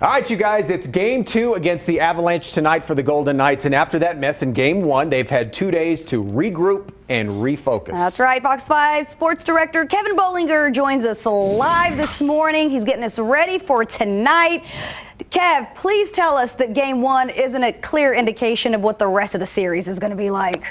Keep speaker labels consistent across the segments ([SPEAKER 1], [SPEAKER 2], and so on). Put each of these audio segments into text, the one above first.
[SPEAKER 1] All right, you guys, it's game 2 against the Avalanche tonight for the Golden Knights. And after that mess in game 1, they've had 2 days to regroup and refocus.
[SPEAKER 2] That's right. Fox 5 sports director Kevin Bollinger joins us live this morning. He's getting us ready for tonight. Kev, please tell us that game 1 isn't a clear indication of what the rest of the series is going to be like.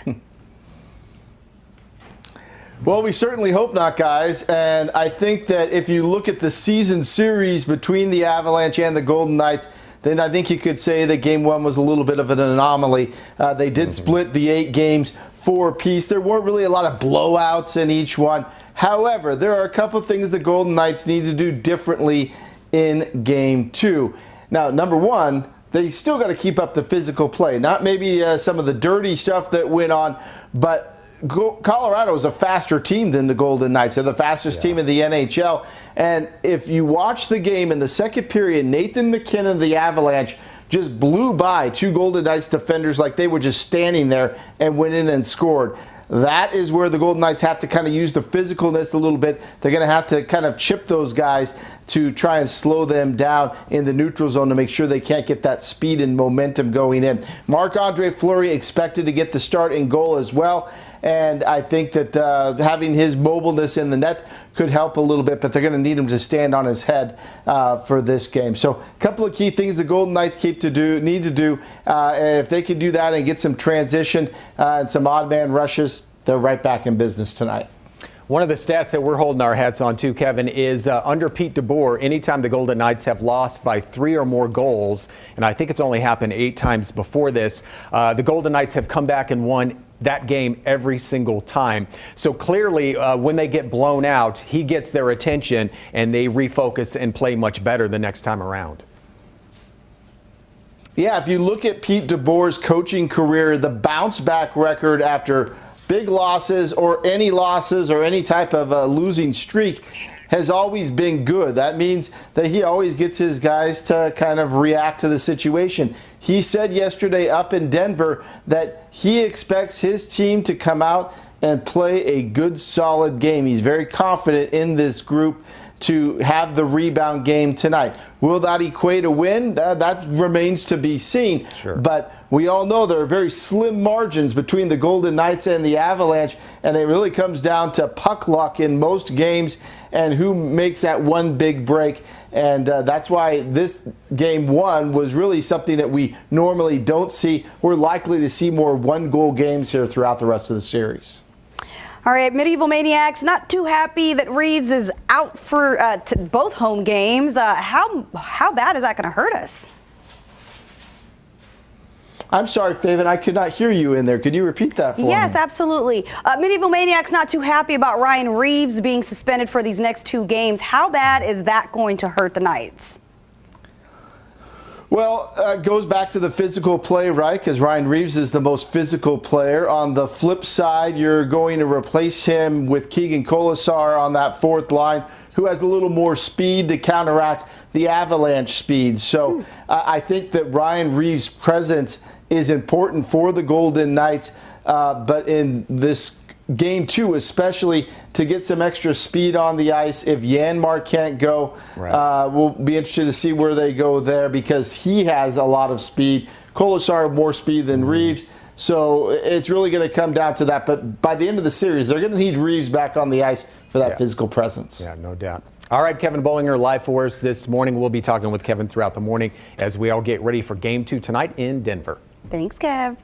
[SPEAKER 3] Well, we certainly hope not, guys. And I think that if you look at the season series between the Avalanche and the Golden Knights, then I think you could say that game 1 was a little bit of an anomaly. They did split the 8 games 4 apiece. There weren't really a lot of blowouts in each one. However, there are a couple of things the Golden Knights need to do differently in game 2. Now, number 1, they still got to keep up the physical play. Not maybe some of the dirty stuff that went on, but Colorado is a faster team than the Golden Knights. They're the fastest team in the NHL. And if you watch the game in the second period, Nathan MacKinnon of the Avalanche just blew by 2 Golden Knights defenders like they were just standing there and went in and scored. That is where the Golden Knights have to kind of use the physicalness a little bit. They're going to have to kind of chip those guys to try and slow them down in the neutral zone to make sure they can't get that speed and momentum going in. Marc-Andre Fleury expected to get the start in goal as well. And I think that having his mobileness in the net could help a little bit, but they're going to need him to stand on his head for this game. So a couple of key things the Golden Knights need to do. If they can do that and get some transition and some odd man rushes, they're right back in business tonight.
[SPEAKER 1] One of the stats that we're holding our hats on too, Kevin, is under Pete DeBoer, anytime the Golden Knights have lost by 3 or more goals, and I think it's only happened 8 times before this, the Golden Knights have come back and won that game every single time. So clearly, when they get blown out, he gets their attention and they refocus and play much better the next time around.
[SPEAKER 3] Yeah, if you look at Pete DeBoer's coaching career, the bounce back record after big losses or any type of losing streak has always been good. That means that he always gets his guys to kind of react to the situation. He said yesterday up in Denver that he expects his team to come out and play a good, solid game. He's very confident in this group to have the rebound game tonight. Will that equate a win? That remains to be seen.
[SPEAKER 1] Sure.
[SPEAKER 3] But we all know there are very slim margins between the Golden Knights and the Avalanche, and it really comes down to puck luck in most games and who makes that one big break. And that's why this game 1 was really something that we normally don't see. We're likely to see more one-goal games here throughout the rest of the series.
[SPEAKER 2] All right, Medieval Maniacs, not too happy that Reeves is out for both home games. How bad is that going to hurt us?
[SPEAKER 3] I'm sorry, Faven, I could not hear you in there. Could you repeat that for me?
[SPEAKER 2] Yes, absolutely. Medieval Maniacs not too happy about Ryan Reeves being suspended for these next 2 games. How bad is that going to hurt the Knights?
[SPEAKER 3] Well, it goes back to the physical play, right? Because Ryan Reeves is the most physical player. On the flip side, you're going to replace him with Keegan Colasar on that 4th line, who has a little more speed to counteract the Avalanche speed. So I think that Ryan Reeves' presence is important for the Golden Knights, but in this game 2, especially to get some extra speed on the ice. If Janmark can't go, we'll be interested to see where they go there because he has a lot of speed. Colasar more speed than Reeves, so it's really going to come down to that. But by the end of the series, they're going to need Reeves back on the ice for that physical presence.
[SPEAKER 1] Yeah, no doubt. All right, Kevin Bollinger live for us this morning. We'll be talking with Kevin throughout the morning as we all get ready for game 2 tonight in Denver.
[SPEAKER 2] Thanks, Kev.